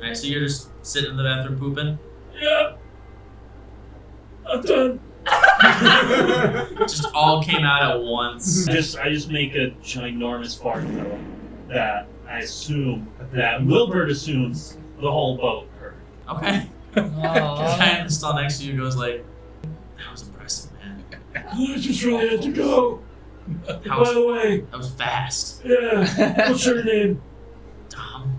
Alright, so you're just sitting in the bathroom pooping? Yeah. I'm done. Just all came out at once. I just make a ginormous fart though that I assume that Wilbert assumes the whole boat heard. Okay. The guy in the stall next to you goes like, that was impressive, man. I just really had to go. By the way. That was fast. Yeah. What's your name? Tom.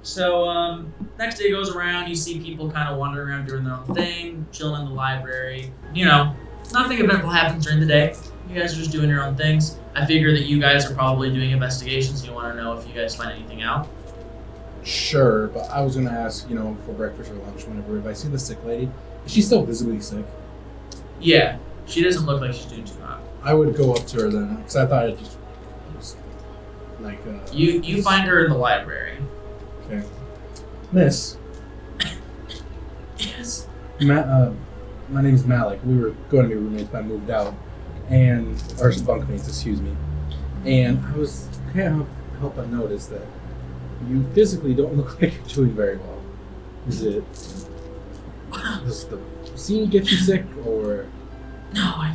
So, next day goes around, you see people kind of wandering around doing their own thing, chilling in the library. You know, nothing eventful happens during the day. You guys are just doing your own things. I figure that you guys are probably doing investigations. You want to know if you guys find anything out. Sure, but I was going to ask, for breakfast or lunch, whenever, if I see the sick lady, is she still visibly sick? Yeah, she doesn't look like she's doing too hot. I would go up to her then, because I thought it just was like... You find her in the library. Okay. Miss. Yes. My name's Malik. We were going to be roommates, but I moved out. Or bunkmates, excuse me. And I can't help but notice that you physically don't look like you're doing very well. Does the scene get you sick, or? No, I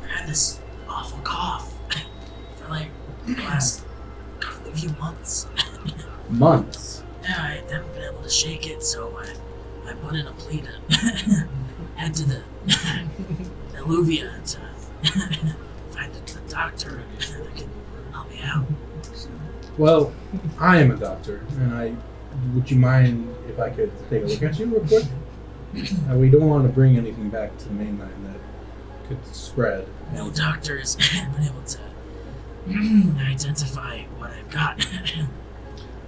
had this awful cough for like the last few months. Months? Yeah, I haven't been able to shake it, so I put in a plea to head to the Alluvia to find a doctor that can help me out. Well, I am a doctor, and would you mind if I could take a look at you real quick? We don't want to bring anything back to the mainland that could spread. No doctor has been able to identify what I've got.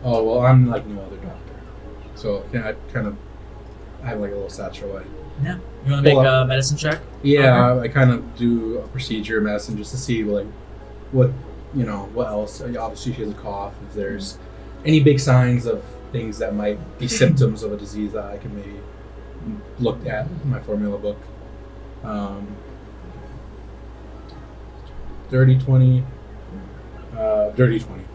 Oh, well, I'm like no other doctor. So I have like a little satchel. Yeah. You want to make a medicine check? Yeah, I kind of do a procedure medicine just to see like what else. Obviously, she has a cough. If there's any big signs of things that might be symptoms of a disease that I can maybe look at in my formula book. Dirty 20. Dirty 20.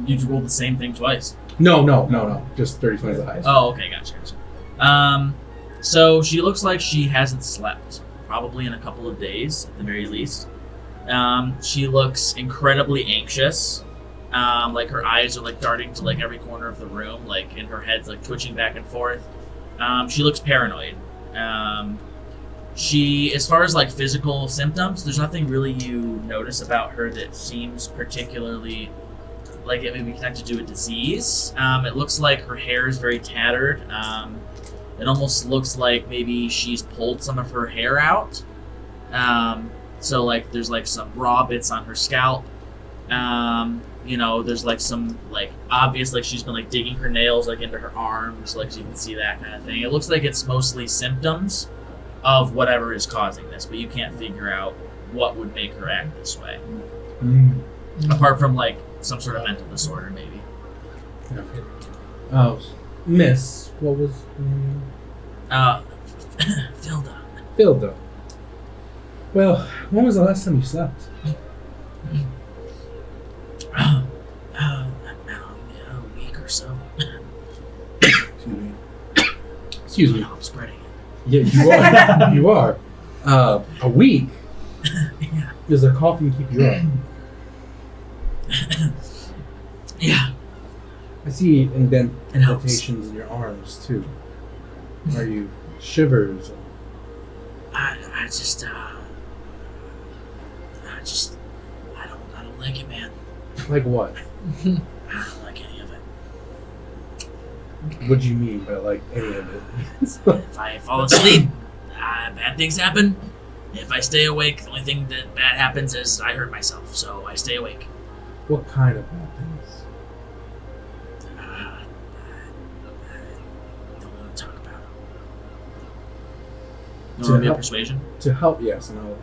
You'd roll the same thing twice. No. Just 30 20 is the highest. Oh, okay, gotcha. So she looks like she hasn't slept, probably in a couple of days at the very least. She looks incredibly anxious. Like her eyes are like darting to like every corner of the room, like and her head's like twitching back and forth. She looks paranoid. She, as far as like physical symptoms, there's nothing really you notice about her that seems particularly like it may be connected to a disease. It looks like her hair is very tattered. It almost looks like maybe she's pulled some of her hair out. So like there's like some raw bits on her scalp. There's like some like obvious like she's been like digging her nails like into her arms, like so you can see that kind of thing. It looks like it's mostly symptoms of whatever is causing this, but you can't figure out what would make her act this way. Apart from like some sort of mental disorder, maybe. Okay. Oh, Miss, what was the name? Filda. Well, when was the last time you slept? A week or so. Excuse me. I'm spreading it. Yeah, you are. You are. A week? Yeah. Does the coughing keep you up? Yeah. I see indentations in your arms, too. Are you shivers? I don't like it, man. Like what? I don't like any of it. What do you mean by like any of it? If I fall asleep, bad things happen. If I stay awake, the only thing that bad happens is I hurt myself, so I stay awake. What kind of bad things? I don't want to talk about it. You want to be a persuasion? To help, yes, no.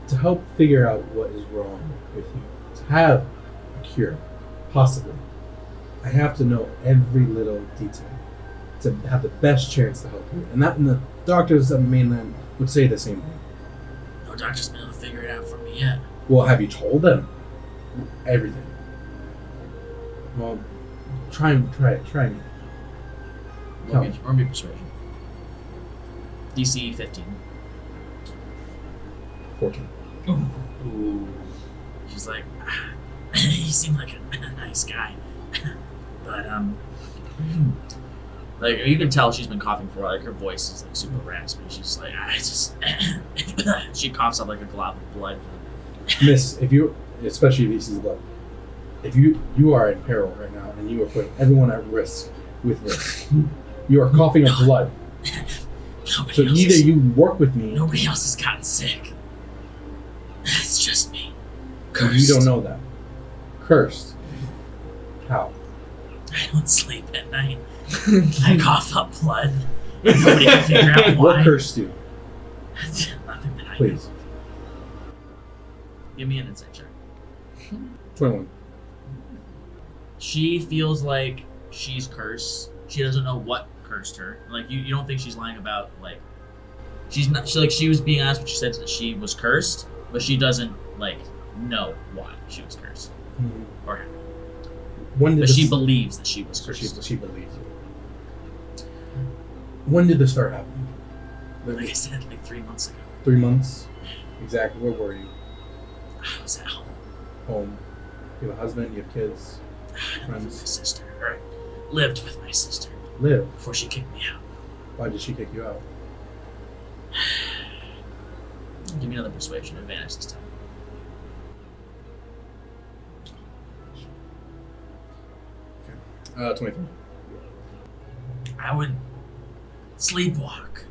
To help figure out what is wrong with you, to have a cure, possibly, I have to know every little detail to have the best chance to help you. And the doctors on the mainland would say the same thing. No doctor's been able to figure it out for me yet. Well, have you told them everything? Well, try me. Tell me. Or be persuasion. DC 15. 14. Ooh. She's like, he seemed like a nice guy. But, like, you can tell she's been coughing for a while. Like, her voice is, like, super raspy. She's like, she coughs up like a glob of blood. Miss, especially if you see blood, if you are in peril right now and you are putting everyone at risk with this, you are coughing up blood. So either you work with me. Nobody else has gotten sick. It's just me. And you don't know that. Cursed. How? I don't sleep at night. I cough up blood. Nobody can figure out why. What cursed you? Nothing that I Please. know. Give me an insight check. 21. She feels like she's cursed. She doesn't know what cursed her. Like you don't think she's lying about like she's not. She was being honest when she said that she was cursed, but she doesn't like know why she was cursed or how. But she believes that she was cursed. She believes it. When did this start happening? Like I said, like 3 months ago. 3 months? Exactly. Where were you? I was at home. Home. You have a husband, you have kids, With my friends. sister. Or lived with my sister Live. before she kicked me out. Why did she kick you out? Give me another persuasion advantage this time. 23. I would sleepwalk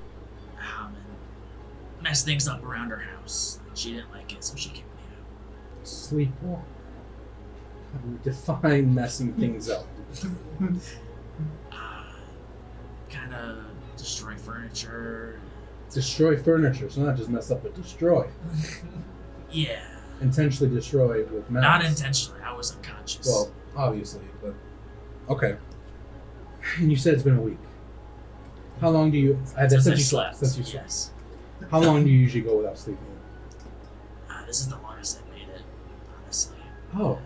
and mess things up around her house. She didn't like it, so she kicked me out. Sleepwalk. How do we define messing things up? Kind of destroy furniture. Destroy furniture, so not just mess up, but destroy. Yeah. Intentionally destroy with malice. Not intentionally. I was unconscious. Well, obviously, but okay. And you said it's been a week. How long do you? Since I slept. Since you slept. Yes. How long do you usually go without sleeping? This is the longest I've made it, honestly. Oh. I mean,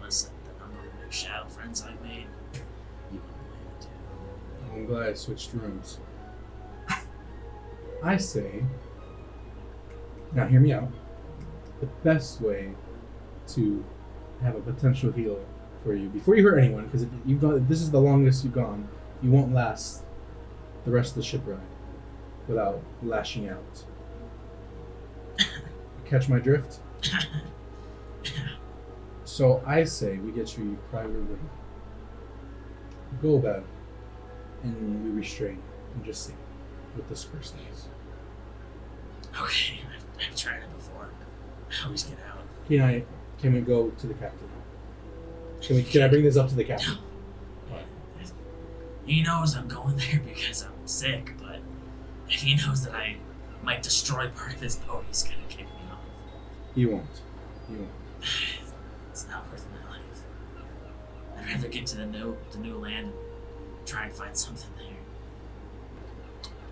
listen, the number of new shadow friends I've made, you wouldn't believe it, dude. I'm glad I switched rooms. I say, now hear me out. The best way to have a potential heal for you before you hurt anyone, because if this is the longest you've gone, you won't last the rest of the ship ride without lashing out. Catch my drift? So I say we get you your private room. Go bed, and we restrain and just see what this curse is. Okay, I've tried it before. I always get out. Can we go to the captain? Can I bring this up to the captain? He knows I'm going there because I'm sick, but if he knows that I might destroy part of his boat, he's gonna kick me off. You won't. It's not worth my life. I'd rather get to the new land and try and find something there.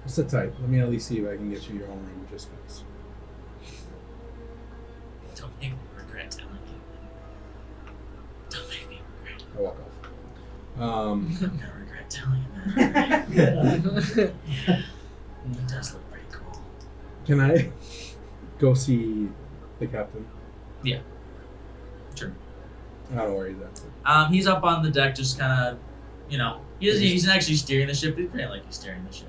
Sit tight. Let me at least see if I can get you your own room just because. Don't make me regret telling you. Don't make me regret. I walk off. I'm gonna regret telling you that. Yeah. It does look pretty cool. Can I go see the captain? Yeah. Sure. I don't know where he's at. He's up on the deck, just kind of he's actually steering the ship. He's pretty like he's steering the ship.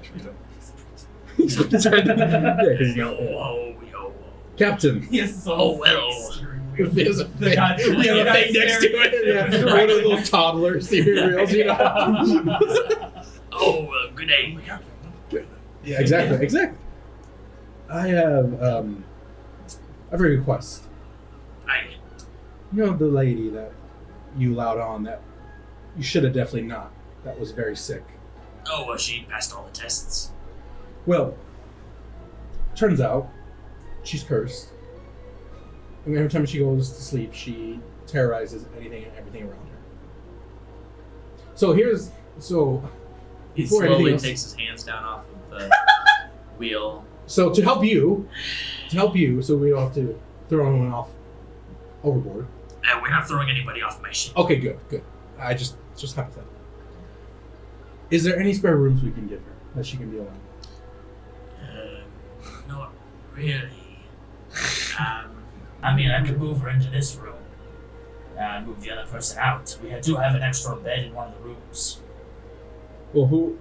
Yo. Captain. Yes. Oh, well. There's a thing, guy- you have a thing next to it. Yeah. One of those toddler steering wheels, Oh, good day. Yeah, exactly. I have a request. You know the lady that you allowed on that you should have definitely not. That was very sick. Oh, well, she passed all the tests. Well, turns out she's cursed. And every time she goes to sleep, she terrorizes anything and everything around her. So He before anything slowly else- takes his hands down off of the wheel. So to help you, so we don't have to throw anyone off overboard. We're not throwing anybody off my ship. Okay, good. I just hypothetical. Is there any spare rooms we can give her that she can be alone? Not really. I mean, I could move her into this room and move the other person out. We do have an extra bed in one of the rooms. Well,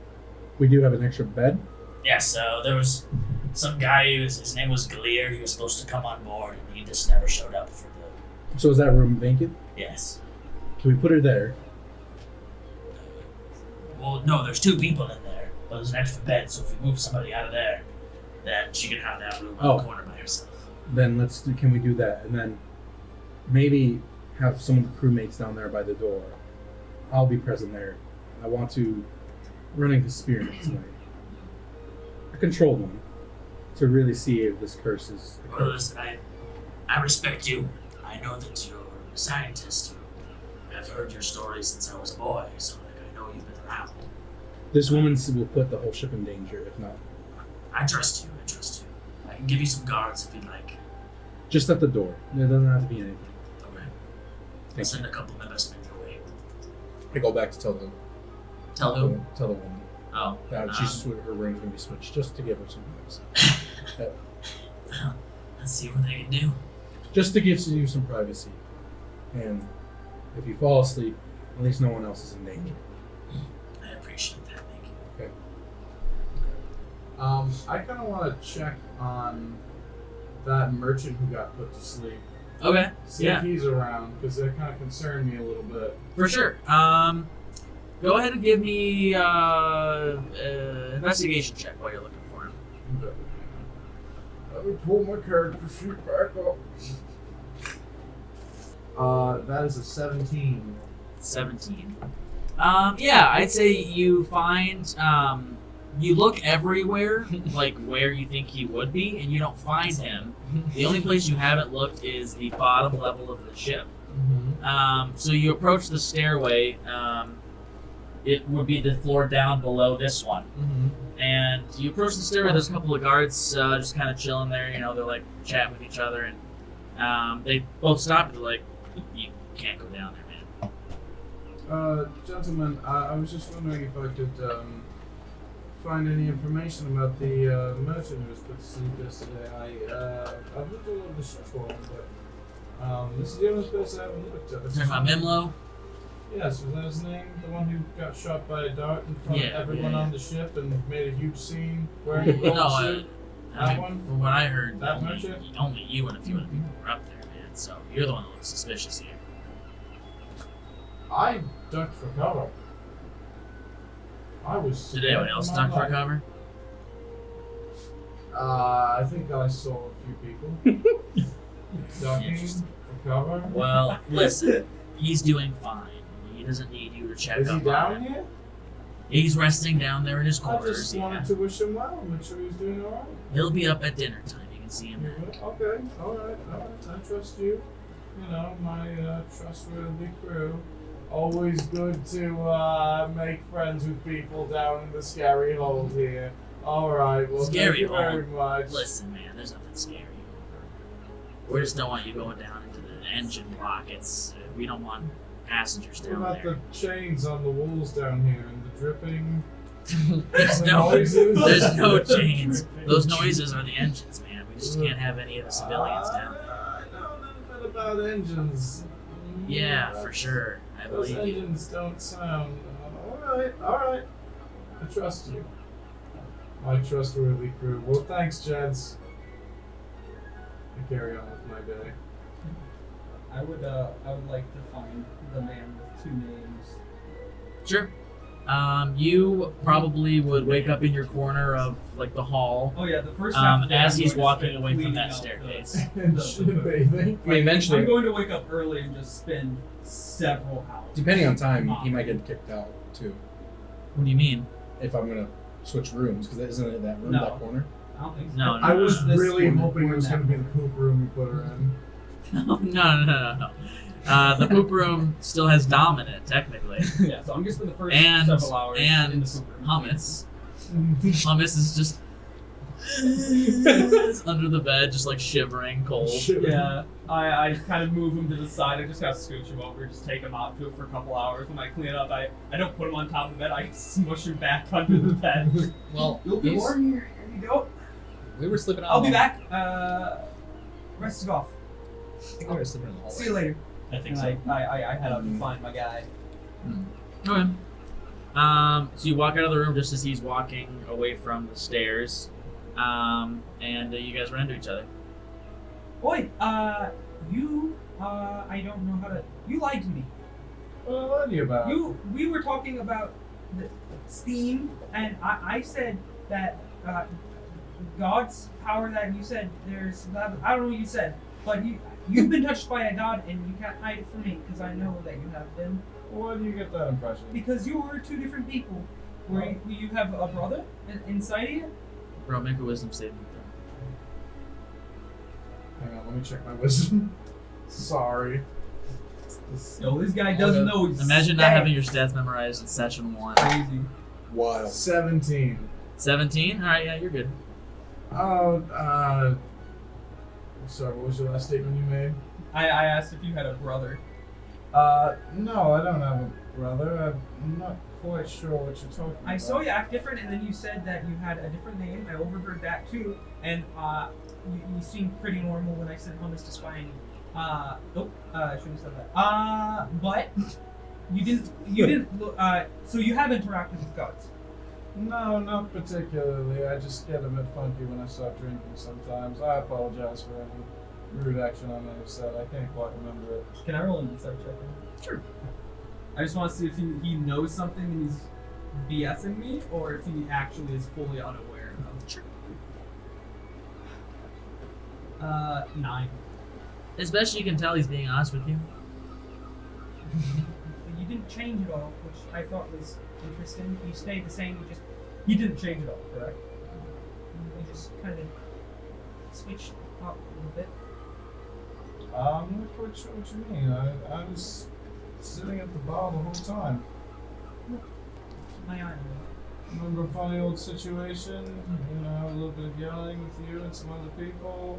we do have an extra bed. Yeah, so there was some guy, his name was Galeer. He was supposed to come on board, and he just never showed up for the... So is that room vacant? Yes. Can we put her there? Well, no, there's 2 people in there, but there's an extra bed, so if we move somebody out of there, then she can have that room in the corner by herself. Then can we do that? And then maybe have some of the crewmates down there by the door. I'll be present there. I want to run an experiment tonight. A controlled one. To really see if this curse is... Well, listen, I respect you. I know that you're a scientist. I've heard your story since I was a boy, so I know you've been around. This woman will put the whole ship in danger, if not. I trust you. I can give you some guards if you'd like. Just at the door. There doesn't have to be anything. Okay. I'll send a couple of my best men your way. I go back to tell the woman Oh. that her room's gonna be switched, just to give her some privacy. Well, let's see what they can do. Just to give you some privacy. And if you fall asleep, at least no one else is in danger. I appreciate that, thank you. Okay. I kind of want to check on that merchant who got put to sleep. Okay. See if he's around, because that kind of concerned me a little bit. For sure. Go ahead and give me investigation check while you're looking for him. Let me pull my character sheet back up. That is a 17. 17. Yeah, I'd say you find, you look everywhere, like where you think he would be, and you don't find him. The only place you haven't looked is the bottom level of the ship. Mm-hmm. So you approach the stairway. It would be the floor down below this one. Mm-hmm. And you approach the stairway, there's a couple of guards just kind of chilling there, they're like chatting with each other, and they both stop and they're like, you can't go down there, man. Gentlemen, I was just wondering if I could find any information about the merchant who was put to sleep yesterday. I've looked all over the ship for him, but this is the only place I haven't looked at. Talking about Mimlo? Yes, was that his name? The one who got shot by a dart in front of everyone on the ship and made a huge scene wearing a gold suit? I mean, from what I heard, That merchant? only you and a few other people were up there, man. So you're the one that looks suspicious here. I ducked for cover. I was. Did anyone else duck for cover? I think I saw a few people ducking Interesting. for cover. Well, listen, he's doing fine. He doesn't need you to check Is he up down on him. here? He's resting down there in his I quarters. just wanted to wish him well, make sure he's doing alright. He'll be up at dinner time. You can see him then. Okay, alright. I trust you. My trustworthy crew. Always good to make friends with people down in the scary hold here. Alright, well, Scary thank you very hold? much. Listen, man, there's nothing scary. We just don't want you going down into the engine block. We don't want passengers What down about there. the chains on the walls down here and the dripping? There's the no, noises? there's no chains. Those noises are the engines, man. We just can't have any of the civilians down there. I know a little bit about engines. Yeah, for sure. I Those believe you. engines don't sound. Alright. I trust you. My trustworthy crew. Well, thanks, gents. I carry on with my day. I would like to find the man with 2 names. Sure. You probably would wake up in your corner of like the hall. Oh yeah, the first half of the day as I'm he's going to walking spend away from cleaning that out staircase. And shit bathing. I mean, eventually, I'm going to wake up early and just spend several hours. depending on time, he might get kicked out too. What do you mean? If I'm gonna switch rooms, because isn't it that room, No. that corner? I don't think so. No, I was This really woman hoping it or was that going to be the woman. poop room we put her in. No. The poop room still has Dom in it, technically. Yeah, so I'm just spend the first And several hours in and the poop room. hummus. Hummus is just under the bed, just like shivering, cold. Yeah, I kind of move him to the side. I just gotta scooch him over, just take him out to it for a couple hours. When I clean it up, I don't put him on top of the bed. I smush him back under the bed. Well, You'll be warm here. Here you go. we were sleeping out. I'll be back. Rest it off. I think we were sleeping in the hallway. See you later. I think And so. I head out to find my guy. Okay. So you walk out of the room just as he's walking away from the stairs, and you guys run into each other. Oi, you, I don't know how to. You lied to me. What I lied to you about? We were talking about the Steam, and I said that God's power. That you said there's. I don't know what you said, but you've been touched by a god, and you can't hide it from me because I know that you have been. Why do you get that impression? Because you were 2 different people. Where you have a brother inside of you. Bro, make a wisdom saving throw. Hang on, let me check my wisdom. Sorry. Yo, this guy doesn't know he's Imagine not having your stats memorized in session 1. crazy. Wild. 17. 17? Alright, yeah, you're good. Oh, sorry, what was your last statement you made? I asked if you had a brother. No, I don't have a brother. I'm not quite sure what you're talking about. I saw you act different, and then you said that you had a different name. I overheard that too, and you seemed pretty normal when I said hummus to spying you. I shouldn't have said that. But you didn't look, so you have interacted with gods. No, not particularly. I just get a bit funky when I start drinking sometimes. I apologize for any rude action I may have said. I can't quite remember it. Can I roll an insight check? Sure. I just want to see if he knows something and he's BSing me, or if he actually is fully unaware of. Sure. 9. As best you can tell, he's being honest with you. But you didn't change at all, which I thought was interesting. You stayed the same. You didn't change at all, correct? You just kind of switched up a little bit. I'm not quite sure what you mean. I was sitting at the bar the whole time. Keep my eye on you. Remember a funny old situation? You know, a little bit of yelling with you and some other people.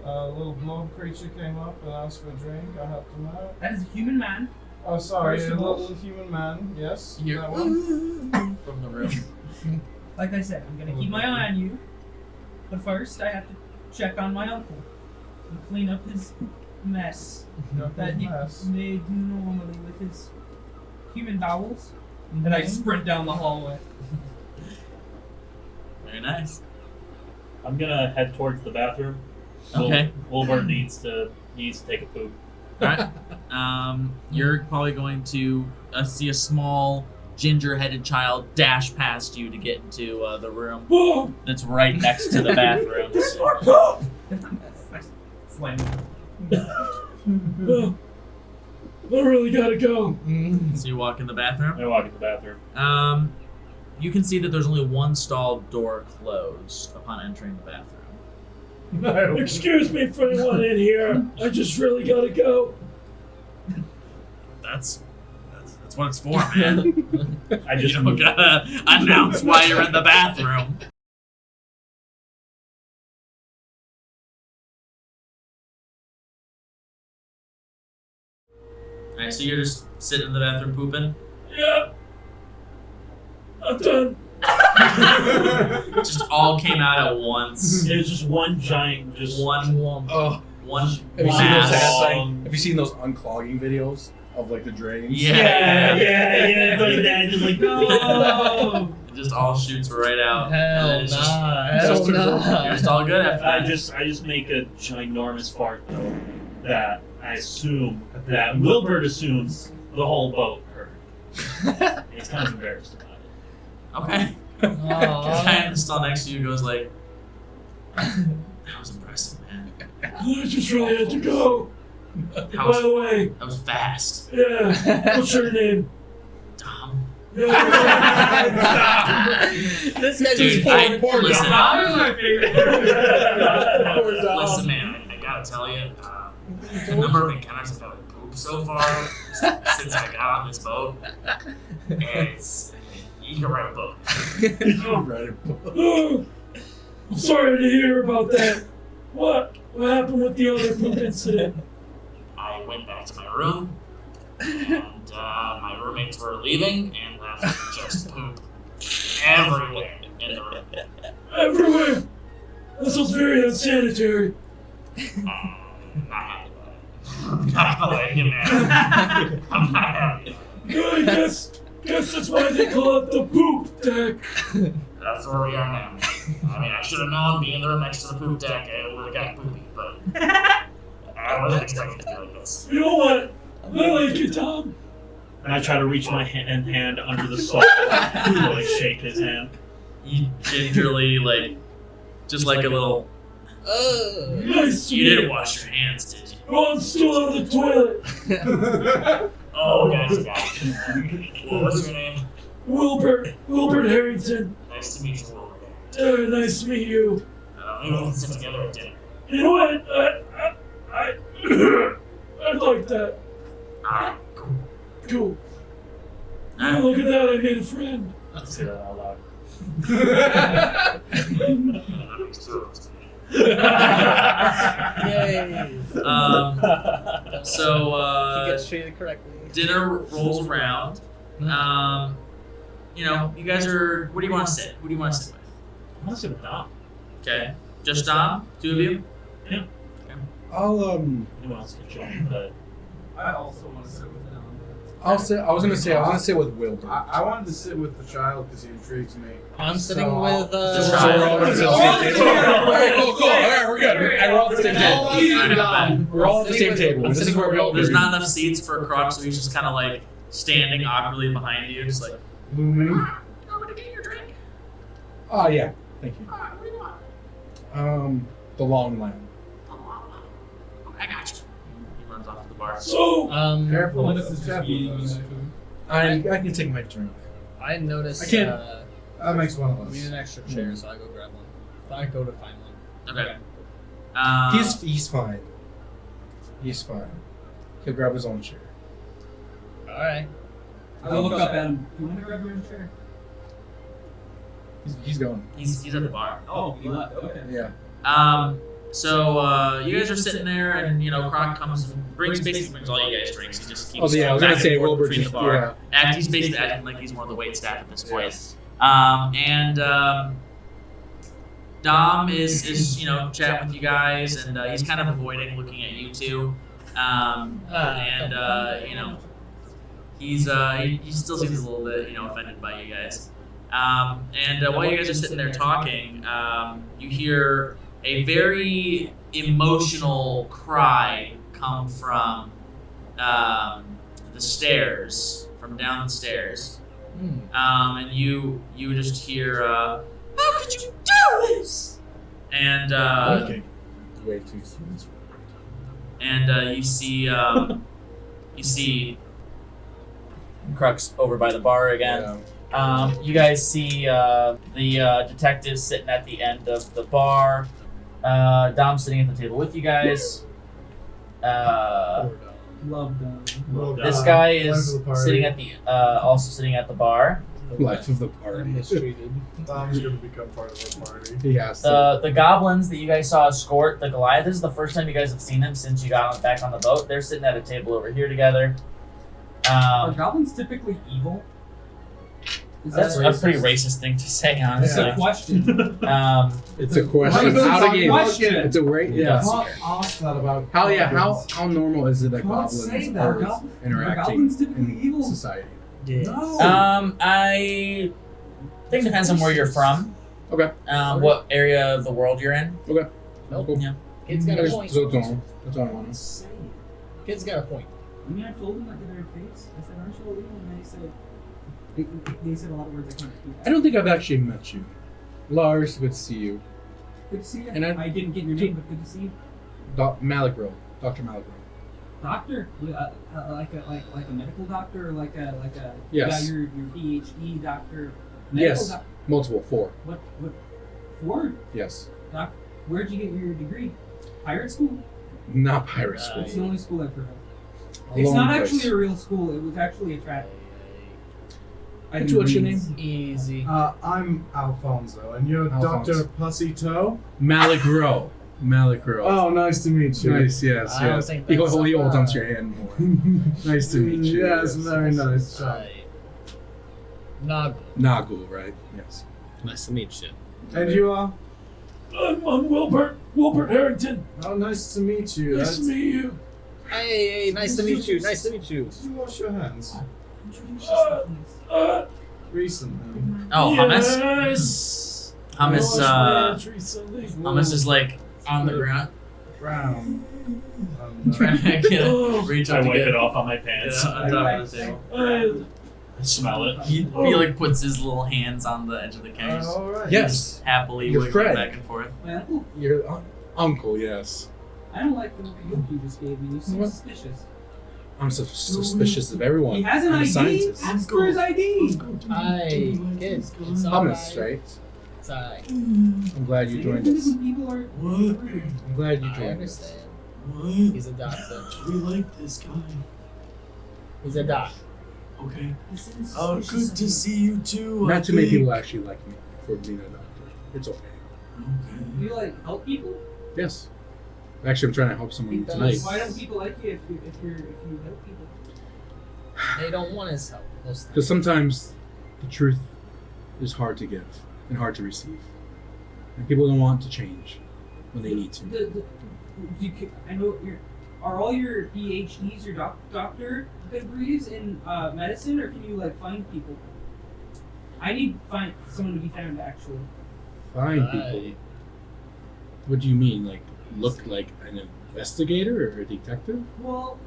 A little blob creature came up and asked for a drink. I helped him out. That is a human man. Oh, sorry, First a of all- little human man. Yes, You're that one. from the room. Like I said, I'm gonna keep my eye on you. But first, I have to check on my uncle and clean up his mess that he Mess. made normally with his human bowels. And I sprint down the hallway. Very nice. I'm gonna head towards the bathroom. Okay. Wilbur needs to take a poop. Alright. You're probably going to see a small ginger-headed child dash past you to get into the room that's right next to the bathroom. There's more poop! Slam him. I really gotta go. So you walk in the bathroom. I walk in the bathroom. You can see that there's only one stall door closed upon entering the bathroom. Excuse me for anyone in here. I just really gotta go. That's what it's for, man. I just You don't gotta announce why you're in the bathroom. Alright, so you're just sitting in the bathroom pooping? Yeah. I'm done. Just all came out at once. It was just one giant, just One Oh, one have you seen those mass. Long. have you seen those unclogging videos of like the drains. Yeah. It's like that. Just like No. It just all shoots right out. and then Hell it's just- nah. it's Hell just- You're nah. just all good after I that. just make a ginormous fart though that I assume that Wilbert assumes the whole boat heard. He's kind of embarrassed about it. Okay. The guy Aw. in the stall next to you goes like, "That was impressive, man. I just really had to go. That By was, the way, that was fast." yeah, what's your name? Tom. Yeah, This guy's Dude, just poor listen, That was my favorite. listen, man. I gotta tell you, the number of encounters I've had with poop so far since I got on this boat, it's you can write a book. oh, I'm sorry to hear about that. What happened with the other poop incident? I went back to my room, and my roommates were leaving, and left just poop everywhere in the room. Everywhere. That sounds very unsanitary. Not happy about it. I'm not gonna let you, man. I'm not happy. I guess that's why they call it the poop deck. That's where we are now. I mean, I should have known being in the room next to the poop deck, it would have got poopy, but I wasn't expecting it to be like this. You know what? I like you, Tom. And I try to reach my hand under the stall to like shake his hand. You gingerly, like, just like a little. Nice to You meet didn't you. wash your hands, did you? Oh, I'm still on the toilet. Oh, gotcha. Well, what's your name? Wilbert Harrington. Nice to meet you, Wilbur. Nice to meet you. Maybe we can sit together at dinner. You know what? I like that. Alright, cool. Cool. Oh, look at that! I made a friend. Let's say that out loud. That makes two of us. Yay. So, He gets treated correctly. dinner rolls around. You know, you guys are. Where do you want to sit? Who do you want to sit with? I want to sit with Dom. Okay, just Dom, two of you. I'll Anyone else can join, but I also want to sit with them. I'll sit. I was gonna sit with Wilbur. I wanted to sit with the child because he intrigues me. I'm sitting So- with The So child. we're all gonna sit at the same table. Alright, cool. Alright, we're good. We're all at the same table. We're all at the same table. This is where we all There's agree. not enough seats for Croc, so he's just kind of like standing awkwardly behind you, just like. Looming. I'm gonna get your drink. Oh yeah, thank you. What do you want? The long line. I got you. He runs off to the bar. So, Careful, This is Mrs. just feeding me my Jeff. food. I can take my drink. I noticed I can't- That makes one of we need us. an extra chair, so I go grab one. I go to find one. Okay. He's fine. He's fine. He'll grab his own chair. Alright. I look up at him. You want to grab your own chair? He's going. he's at the bar. Oh, he left. Okay. Yeah. So you guys are sitting there, and you know Croc comes and brings all you guys drinks. He just keeps Oh yeah, I was back gonna and say forth Wilbur between just the bar. yeah. He's basically acting like he's more of the wait staff at this point. Yes. Dom is you know chatting with you guys, and he's kind of avoiding looking at you two. You know he still seems a little bit you know offended by you guys. While you guys are sitting there talking, you hear a very emotional cry come from the stairs, from down the stairs. And you just hear, how could you do this? And Okay. Way too soon. you see Crux over by the bar again. Yeah. You guys see the detective sitting at the end of the bar. Dom sitting at the table with you guys. Love them. Well, This Dom, guy life is of the party. sitting at the also sitting at the bar. Life of the party. Mistreated. Dom's gonna become part of our party. He has to. The goblins that you guys saw escort the Goliath. This is the first time you guys have seen them since you got back on the boat. They're sitting at a table over here together. Are goblins typically evil? That's a pretty racist thing to say, It's honestly. a question. It's a question. What? How to get? Question. It's a right. Yeah. Yeah. Not ask that about How goblins. how normal is it that Can't say goblins that. are Goblins- interacting goblins typically in evil. society? No. I think it depends on where you're from. Okay. What area of the world you're in. Okay. Nope. Yeah. Kid's got a point. So it's normal. That's all I want. Say it. Kid's got a point. I mean, I told them that to their face. I said, "Aren't you illegal?" And they said a lot of words I can't repeat. I don't think I've actually met you. Lars, good to see you. Good to see you. And I didn't get your name, but good to see you. Maligro. Dr. Maligro. Doctor, like a medical doctor, or like a Yes. you got your PhD doctor. Medical Yes. doc- Multiple. 4. what for? Yes. Doc, where'd you get your degree? Pirate school? Not pirate school. It's the only school I've heard of. A It's long not place. actually a real school. It was actually a trap. What's your name? Easy. I'm Alfonso, and you're Alfonso. Dr. Pussy Toe? Maligro. Maligro. Oh, nice to meet you. Nice, yes, I don't yes. think He that's holds so onto bad. your hand more. Nice to meet you. Yes, very nice. Nog. Nagu, right? Yes. Nice to meet you. And you are? I'm Wilbert Harrington. Oh, nice to meet you. Nice to meet you. Hey, nice to meet you. Nice to meet you. Did you wash your hands Uh, recently? Oh, hummus. Yes. Hummus. I washed my hands recently. Hummus is like on the ground. Brown. Trying to get Oh. reach I up to wipe get it off on my pants. on top of the table. I smell it. He like puts his little hands on the edge of the couch, All right. Yes. happily Your wiggling friend. back and forth. My uncle? Your uncle, yes. I don't like the look you just gave me. You seem What? suspicious. I'm suspicious of everyone. He has an I'm a ID. scientist. Ask for his ID. Hi, kids. It's Hummus, right? It's alright. I'm glad you joined us. People are. What? I'm glad you I joined us. understand. What? He's a doctor. We like this guy. He's a doc. Okay. He seems Oh, suspicious good to of see you too. Not I too many think. people actually like me for being a doctor. It's okay. you. Okay. Do you like help people? Yes. Actually, I'm trying to help someone He does. tonight. Why don't people like you if you help people? They don't want his help. Most of Because sometimes the truth is hard to give and hard to receive. And people don't want to change when they need to. I know are all your PhDs your doctor degrees in medicine, or can you like find people? I need find someone to be found actually. Find Right. people. What do you mean? Like, look like an investigator or a detective? Well,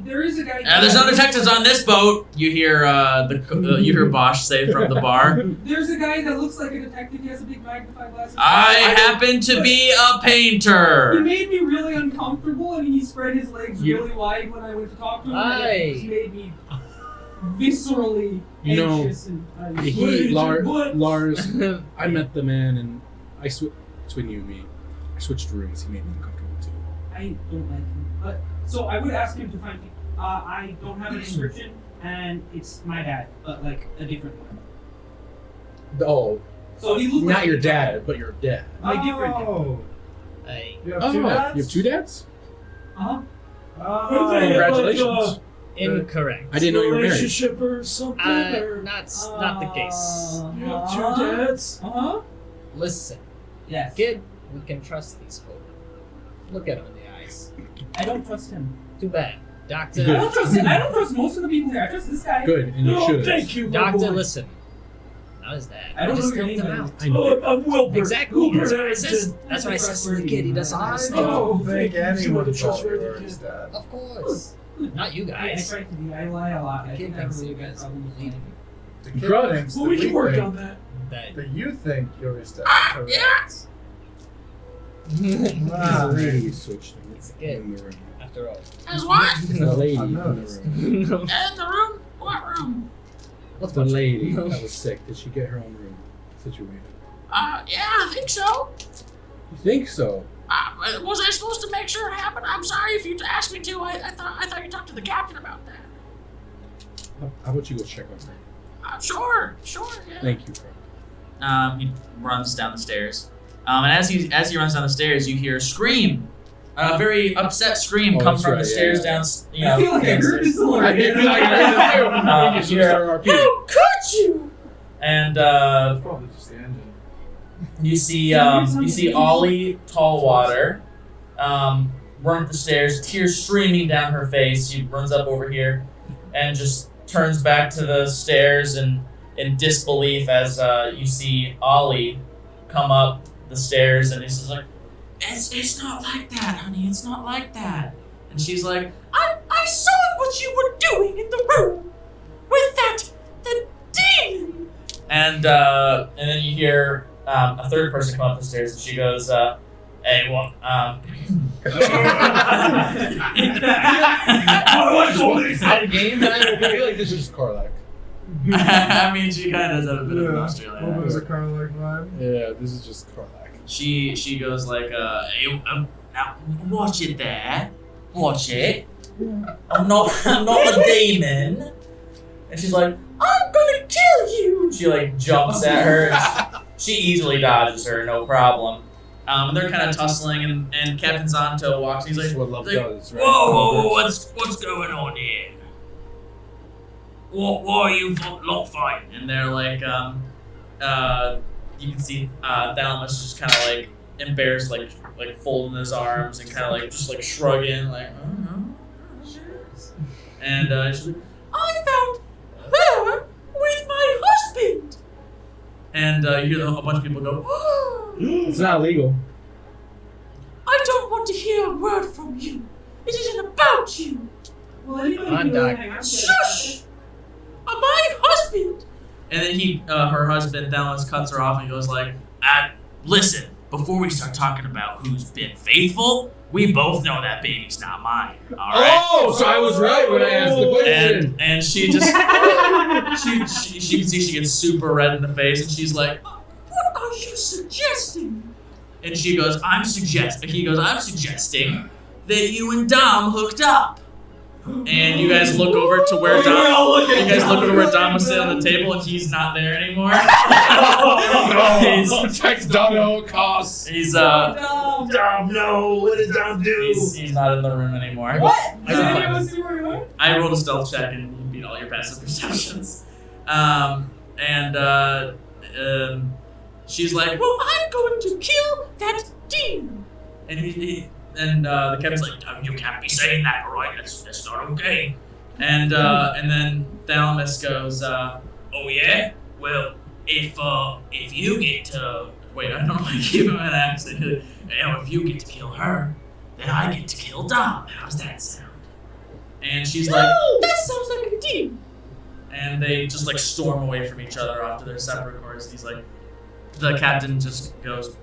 there is a guy. There's no detectives on this boat. You hear you hear Bosch say from the bar. There's a guy that looks like a detective. He has a big magnifying glass. I happen to be a He painter. made me really uncomfortable, and he spread his legs really wide when I went to talk to him. And it just made me viscerally You know, anxious and Wait, what? Lars, I met the man and between you and me, I switched rooms. He made me uncomfortable too. I don't like him. But so I would ask him to find people. I don't have a description, and it's my dad, but like a different one. Oh, So he looked not like your dad, but your dad. My different dad. Oh, Hey, you have Oh, two dads? you have 2 dads? Uh-huh. Oh, Are they Congratulations. incorrect. I didn't know you were married. Relationship or something? or Not the case. you have 2 dads? Uh-huh. Listen, Yes. kid, we can trust these folk. Look at him in the eyes. I don't trust him. Too bad. Doctor, I don't trust him. I don't trust most of the people here. I trust this guy. Good, and you No, should. thank you, my Doctor, boy. listen. Not his dad. I don't just know your helped him name, out. I know. Oh, I'm Wilbert. Exactly. Wilbert That's what I says. Harrington. That's what I says to the kid. He doesn't I understand. Oh, don't think thank you. anyone You're thought you trustworthy were kid. his dad. Of course. Not you I guys. try to be. I lie a lot. I The think kid I have thinks a really you bad guys problem with believe lying. The kid Drugs. thinks Well, that we can work think on that. That that you think you're his dad. Yeah. The lady switched It's in good. the room. after all. As what? The lady I've in the noticed. room. In the room? What room? What's The lady that was sick. Did she get her own room situated? Yeah, I think so. You think so? Was I supposed to make sure it happened? I'm sorry if you asked me to. I thought you talked to the captain about that. How about you go check on her? Sure, yeah. Thank you, friend. He runs down the stairs. And as he runs down the stairs, you hear a scream. A very upset scream Oh, come that's from right, the stairs yeah. down. You know, I feel like I heard this I already. feel like I heard this too. You hear, RP. "Who cut you?" And It's probably just the engine. you see Ollie Tallwater run up the stairs, tears streaming down her face. She runs up over here and just turns back to the stairs and in disbelief as you see Ollie come up the stairs, and he's just like, it's not like that, honey. It's not like that. And she's like, I saw what you were doing in the room with the demon. And then you hear a third person come up the stairs, and she goes, hey, what? Is that a game? I feel like this is just Karlak. I mean, she kind of does have a bit of an Australian A little bit of a accent. Karlak vibe. Yeah, this is just Karlak. She goes like, hey, now watch it there, watch it. I'm not a demon. And she's like, I'm gonna kill you. She like jumps at her. She easily dodges her, no problem. And they're kind of tussling, and Captain Zanto walks. He's like, What love like, does, right? whoa, what's going on here? Why are you lot fighting? And they're like, you can see Thalamus just kind of like embarrassed, like folding his arms and kind of like just like shrugging, like, I don't know. And she's like, I found her with my husband. And you hear a bunch of people go, It's not illegal. I don't want to hear a word from you. It isn't about you. Well, anybody I'm can go dying. hang out. Shush! My husband! And then her husband, Thalamus, cuts her off and goes like, listen, before we start talking about who's been faithful, we both know that baby's not mine, alright? Oh, so I was right when I asked the question. And she just, she can see she gets super red in the face, and she's like, what are you suggesting? And he goes, I'm suggesting that you and Dom hooked up. And you guys look over to where Dom. You guys look over where Dom was sitting on the table, and he's not there anymore. Protect Dom at all costs. He's Dom, no! What did Dom do? he's not in the room anymore. What? I Did can anyone find see where he went? I rolled a stealth check, and you beat all your passive perceptions. She's like, well, I'm going to kill that demon. And the captain's like, you can't be saying that, alright? That's not okay. And then Thalamus goes, oh yeah? Well, if you get to wait, I don't know why I give him an accent. If you get to kill her, then I get to kill Dom. How's that sound? And she's like, that sounds like a deal. And they just like storm away from each other off to their separate course. He's like, the captain just goes,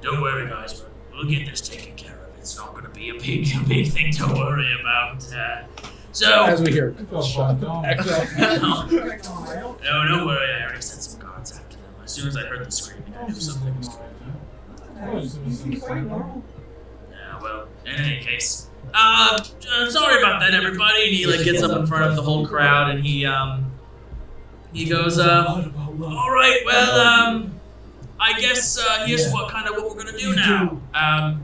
don't worry guys, we'll get this taken care of. It's not going to be a big thing to worry about. So, As we hear. I felt bad. no, don't worry. I already sent some guards after them. As soon as I heard the screaming, I knew something was going on. Seems quite normal. Yeah, well, in any case, sorry about that, everybody. And he like gets up in front of the whole crowd, and he goes, all right, well, I guess here's what we're gonna do now. I know.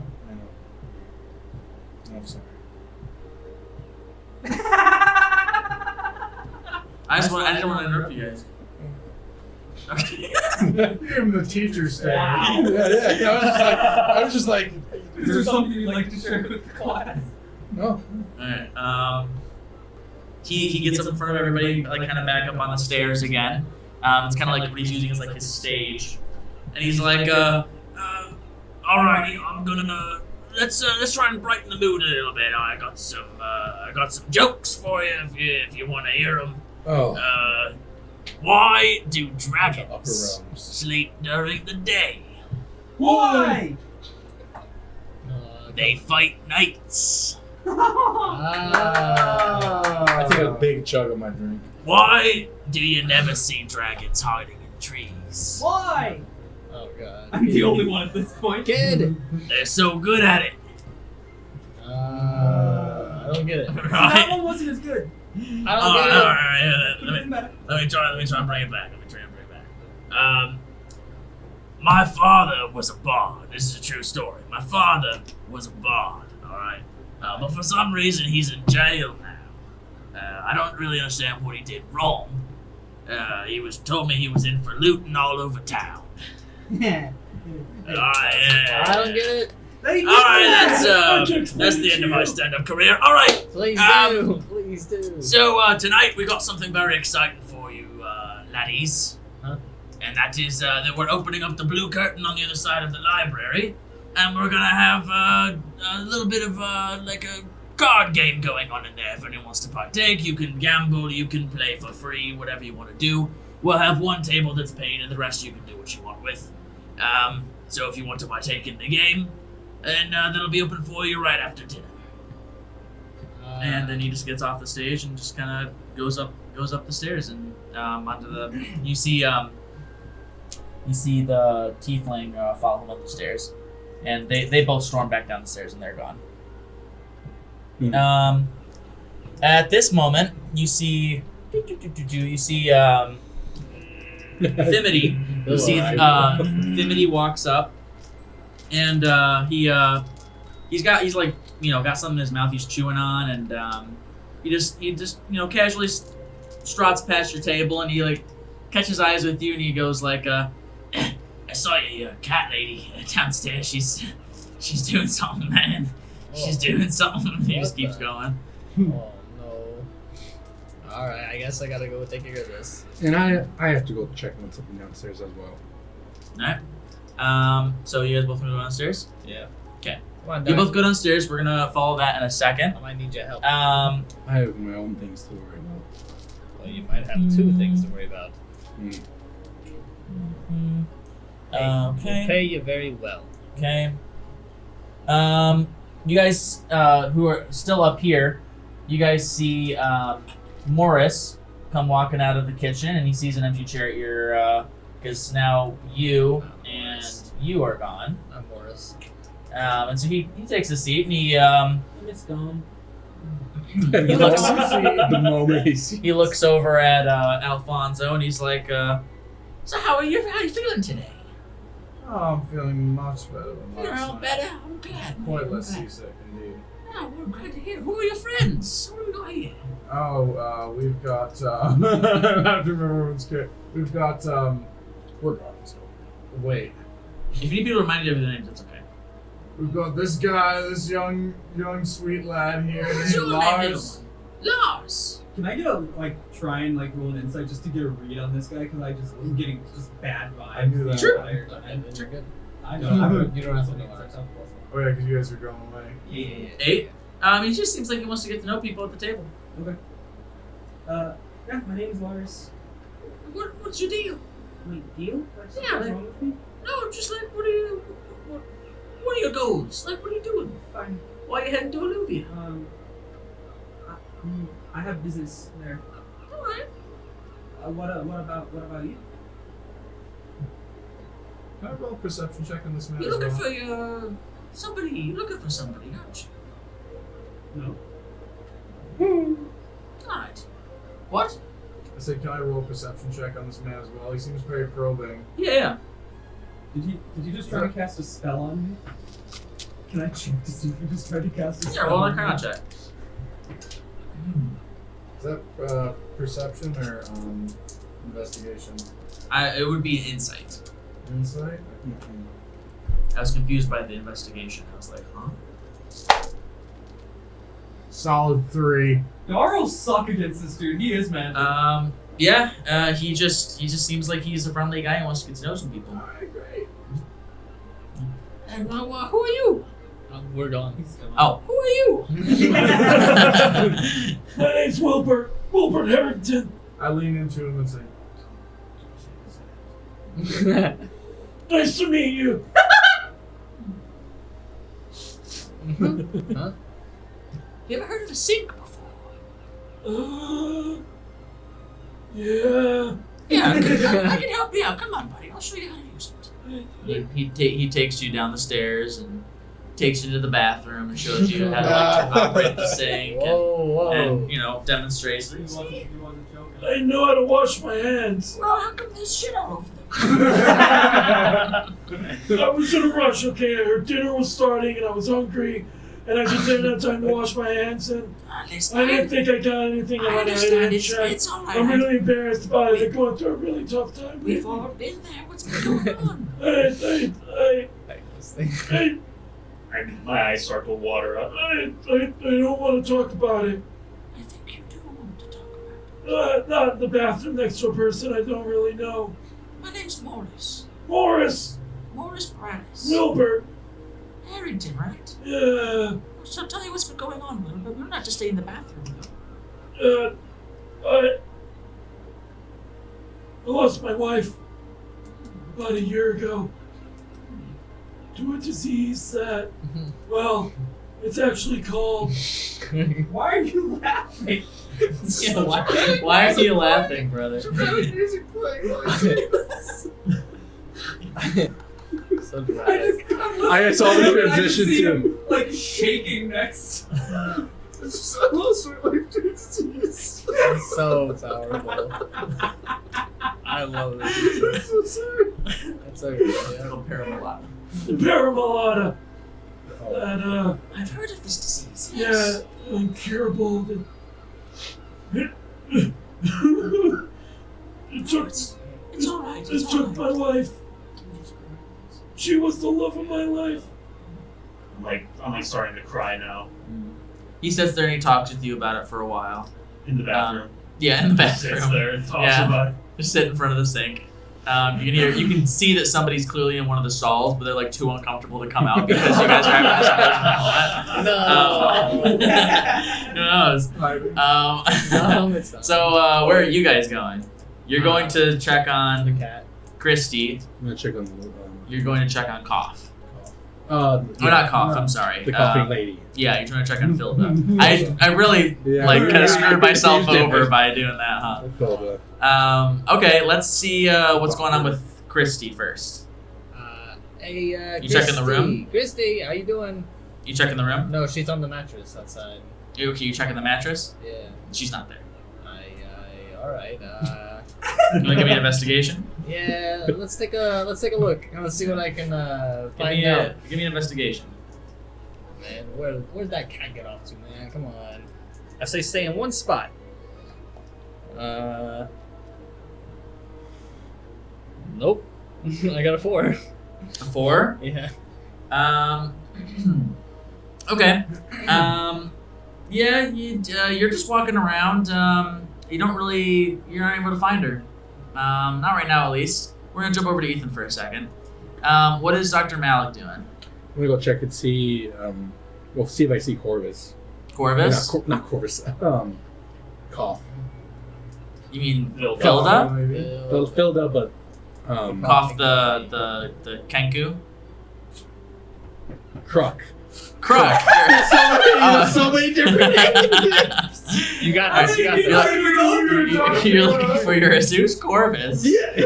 I'm sorry. I didn't want to interrupt you guys. Okay. Give him the teacher stare. I was just like, Is there something you'd like to share with the class? no. Alright, he gets up in front of everybody, like kind of back up on the stairs again. It's kind of like what he's using as like his stage. And he's like, alrighty, I'm gonna, let's try and brighten the mood a little bit. I got some jokes for you if you want to hear them. Oh. Why do Upper dragons realms. sleep during the day? Why? They fight knights. I take a big chug of my drink. Why do you never see dragons hiding in trees? Why? Oh god. I'm the only one at this point. Kid. They're so good at it. I don't get it. That Right? one wasn't as good. I don't get it. Alright, Could've been better. let me try and bring it back. My father was a bard. This is a true story. My father was a bard, alright? But for some reason, he's in jail now. I don't really understand what he did wrong. He told me he was in for looting all over town. I don't get it. Alright, that's the end of my stand-up career. Alright, Please do. Please do. so tonight we got something very exciting for you, laddies. Huh? And that is that we're opening up the blue curtain on the other side of the library, and we're gonna have a little bit of like a card game going on in there. If anyone wants to partake, you can gamble, you can play for free, whatever you want to do. We'll have one table that's paid, and the rest you can do what you want with. So if you want to partake in the game, then that'll be open for you right after dinner. And then he just gets off the stage and just kind of goes up the stairs and onto the. You see the tiefling follow him up the stairs, and they both storm back down the stairs and they're gone. At this moment, you see Thimity. You see Thimity walks up, and he's like got something in his mouth he's chewing on, and he just casually strots past your table, and he like catches eyes with you, and he goes like, I saw your cat lady downstairs. She's doing something, man. She's doing something. He just keeps going. Oh no. Alright, I guess I gotta go take care of this. And I have to go check on something downstairs as well. Alright. So you guys both gonna go downstairs? Yeah. Okay. Come on, You Doc. both go downstairs. We're gonna follow that in a second. I might need your help. I have my own things to worry about. Well, you might have two things to worry about. We'll Okay. pay you very well. Okay. You guys who are still up here, you guys see Morris come walking out of the kitchen, and he sees an empty chair at your because now you and you are gone. I'm Morris. And so he takes a seat, and he It's gone. He looks- the moment he sees. he looks over at Alfonso, and he's like, "So how are you feeling today? Oh, I'm feeling much better than You're last all night. better. I'm glad. Quite less seasick, indeed. Oh, we're glad to hear. Who are your friends? What do we got here? Oh, we've got, I have to remember everyone's character. We've got, we're wait. If you need people to remind you of their names, that's okay. We've got this guy, this young sweet lad here What's named your name, Lars. little one? Lars. Can I get try and roll an insight just to get a read on this guy? Because I'm getting just bad vibes. I knew that. Sure. And you're good. I know. You don't have to know ours. Oh yeah, because you guys are going away. Yeah. 8. He just seems like he wants to get to know people at the table. Yeah, my name is Lars. What's your deal? Wait, deal? What's Yeah, wrong with me? No, just like, what are your goals? Like, what are you doing? Fine. Why are you heading to Alluvia? I have business there. All right. What about you? Can I roll a perception check on this man You're as looking well? for somebody. You're looking for somebody, aren't you? No. All right. What? I said, can I roll a perception check on this man as well? He seems very probing. Yeah. Did you just try to cast a spell on me? Can I check to see if you just tried to cast a Yeah, spell roll on a me? Arcana check. Is that perception or investigation? It would be insight. Insight? I was confused by the investigation. I was like, huh? Solid 3. Our rolls suck against this dude. He is man. Yeah. He just seems like he's a friendly guy and wants to get to know some people. Alright, great. And who are you? We're gone. Oh, who are you? My name's Wilbert. Wilbert Harrington. I lean into him and say, Nice to meet you. Huh? You ever heard of a sink before? Yeah. Yeah, I can help you out. Come on, buddy. I'll show you how to use it. He takes you down the stairs and takes you to the bathroom and shows you how to operate the sink Whoa. and demonstrates. He wasn't joking. I know how to wash my hands. Well, how come there's shit all over them? I was in a rush, okay? I heard dinner was starting and I was hungry. and I just didn't have time to wash my hands, and Listen, I didn't think I got anything I on it. I understand. didn't check. It's all right. I'm really embarrassed about it. They're going through a really tough time. We've all been there. What's going on? My eyes start to water up. I don't want to talk about it. I think you do want to talk about it. Not in the bathroom next to a person I don't really know. My name's Morris. Morris. Morris Branis. Wilbur. Harrington, right? Yeah. So tell me what's been going on, Wilbur. We're not just staying in the bathroom, though. I lost my wife about a year ago to a disease that, well, it's actually called. Why are you laughing? Yeah, why are you laughing, brother? Music playing So dramatic. I saw the transition too. Like shaking next. It's I lost my life to disease. It's so powerful. I love this. So sorry. That's okay. Yeah. Paramalata. The Paramalata. That, I've heard of this disease. yeah, Yes. incurable. It took, It's all right. it It's all took my right. wife. She was the love of my life. I'm like starting to cry now He sits there and he talks with you about it for a while. in the bathroom. Yeah, in the Sits bathroom. there and talks Yeah. about it. Just sit in front of the sink. You can see that somebody's clearly in one of the stalls, but they're like too uncomfortable to come out because you guys are having this conversation and all that. Who knows? No, it's not. So where are you guys going? You're going to check the on cat. Christy. I'm gonna check on the. You're going to check on Cough. Oh, Not Cough. I'm sorry. The coughing lady. Yeah, you're trying to check on Philda. I really Yeah. kind of screwed myself Confused over it. by doing that, huh? Philda. Okay, let's see what's going on with Christy first. Hey, You checking the room? Christy, how you doing? You checking the room? No, she's on the mattress outside. You checking the mattress? Yeah. She's not there. All right. You want to give me an investigation? Yeah. Let's take a look. Let's see what I can find out. Give me an investigation. Man, where'd that cat get off to, man? Come on. I say stay in one spot. Nope. I got a 4. A 4? Yeah. Okay. Yeah, you're just walking around. You're not able to find her. Not right now, at least. We're gonna jump over to Ethan for a second. What is Dr. Malik doing? I'm gonna go check and see. See if I see Corvus. Corvus? Not Corvus. Cough. You mean Philda. Philda? Philda, but Cough the Kenku? Kruk. Kruk. So many different names. You got this. You got this. You're looking for your Who's Corvus? Yeah.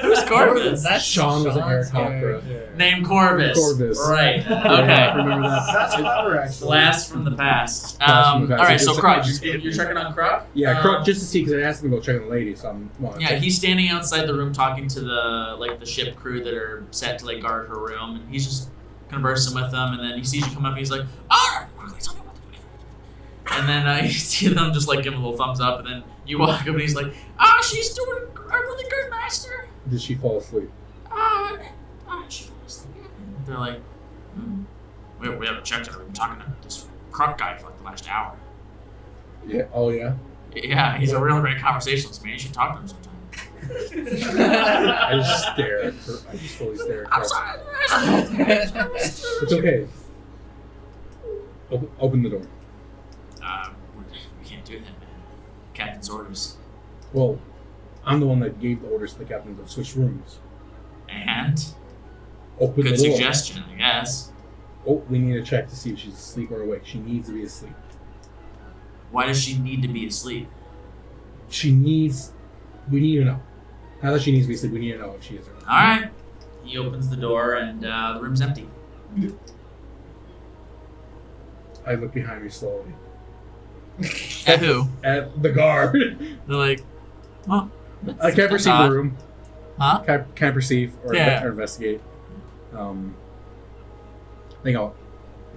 Who's Corvus? That's Sean was a Sean's Aarakocra. character. Name Corvus. Corvus. Right. Yeah, Okay. remember that? That's clever, actually. Blast from the past. Blast from the past. Alright, so Just- Kruk. You're checking on Kruk? Yeah, Kruk, just to see because I asked him to go check on the lady, so I'm. Yeah, he's standing outside the room talking to the ship crew that are set to guard her room, and he's just conversing with them, and then he sees you come up and he's like, alright, quickly tell me what to do. And then you see them just give him a little thumbs up, and then you walk up and he's like, she's doing a really good, master. Did she fall asleep? She fell asleep. They're like, we haven't checked her. We've been talking to this Kruk guy for the last hour. Yeah. Oh yeah. Yeah, he's a real great conversationalist, man. You should talk to him sometime. I just stare at her. I just fully stare at I'm Kruk. sorry. It's okay. Open the door. We can't do that, man. Captain's orders. Well, I'm the one that gave the orders to the captain to switch rooms. And Open good the door. suggestion, I guess. Oh, we need to check to see if she's asleep or awake. She needs to be asleep. Why does she need to be asleep? We need to know. Now that she needs to be asleep, we need to know if she is or not. All right. He opens the door, and the room's empty. I look behind me slowly. At who? At the guard. They're like, oh. I can't perceive the room. Huh? Can't perceive or, Yeah. or investigate. I think I'll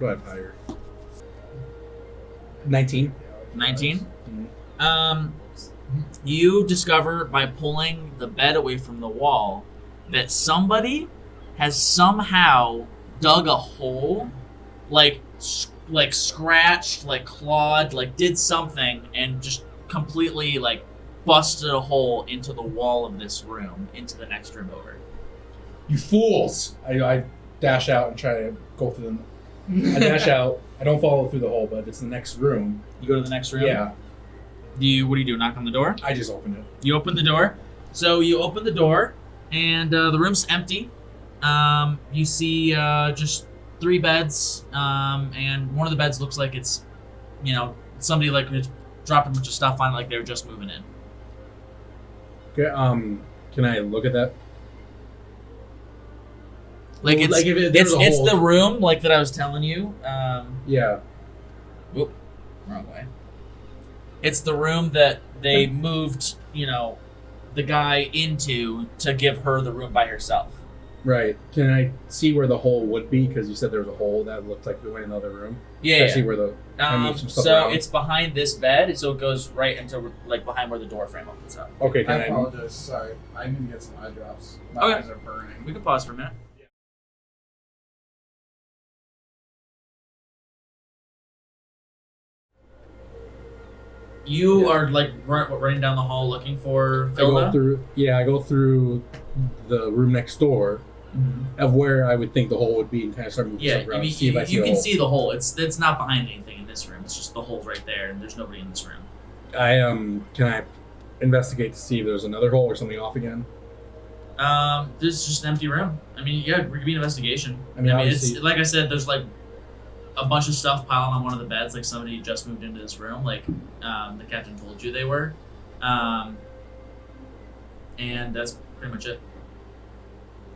go ahead and hire. 19. 19. Mhm. You discover by pulling the bed away from the wall that somebody has somehow dug a hole, like scratched, like clawed, like did something, and just completely like busted a hole into the wall of this room, into the next room over. You fools! I dash out and try to go through them. I dash out. I don't follow through the hole, but it's the next room. You go to the next room. Yeah. What do you do? Knock on the door? I just open it. You open the door. So you open the door, and the room's empty. You see just 3 beds, and one of the beds looks like it's, somebody like dropped a bunch of stuff on it, like they were just moving in. Okay. Can I look at that? Like it's Like if there's a it's hole. the room like that I was telling you. Yeah. Whoop, wrong way. It's the room that they moved, the guy into to give her the room by herself. Right. Can I see where the hole would be? Because you said there was a hole that looked like it went in another room. Yeah. Can I see where the... can I move some stuff So around? it's behind this bed, so it goes right into like behind where the door frame opens up. Okay, I can I... apologize. Sorry, I need to get some eye drops. My Okay. eyes are burning. We can pause for a minute. You are like running down the hall looking for I go Philda. through... Yeah, I go through the room next door of where I would think the hole would be and kind of start moving Yeah, stuff around. you, see if I see you the can hole. see the hole. It's not behind anything in this room. It's just the hole's right there, and there's nobody in this room. Can I investigate to see if there's another hole or something off again? This is just an empty room. I mean, yeah, it could be an investigation. I mean, it's obviously- like I said. There's like a bunch of stuff piled on one of the beds. Like somebody just moved into this room. Like the captain told you they were, and that's pretty much it.